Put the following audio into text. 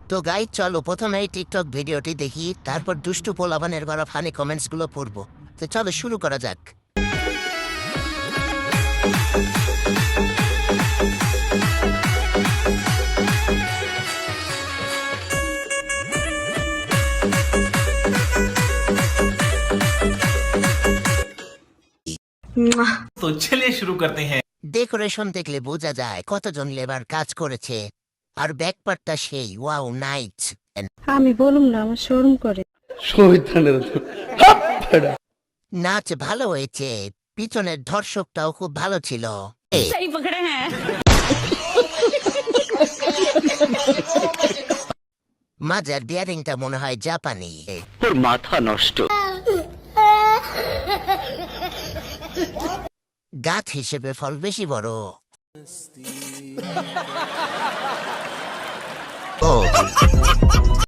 তো গাইড চলো প্রথমে এই টিকটক ভিডিওটি দেখি, তারপর দুষ্টু পোলাবানের করা ফানি কমেন্টস গুলো পড়বো। তো চলো শুরু করা যাক। तो चलिए शुरू करते हैं। ডেকোরেশন দেখলে বোঝা যায় কতজন লেবার কাজ করেছে। আর ব্যাকপার্টটা সেই ওয়াও নাইট। আমি বলুম না, আমার শোরুম করে। নাচ ভালো হয়েছে, পিছনের ধর্ষকটাও খুব ভালো ছিল। মাজার বিয়ারিংটা মনে হয় জাপানি। তোর মাথা নষ্ট। গাছ হিসেবে ফল বেশি বড়। ও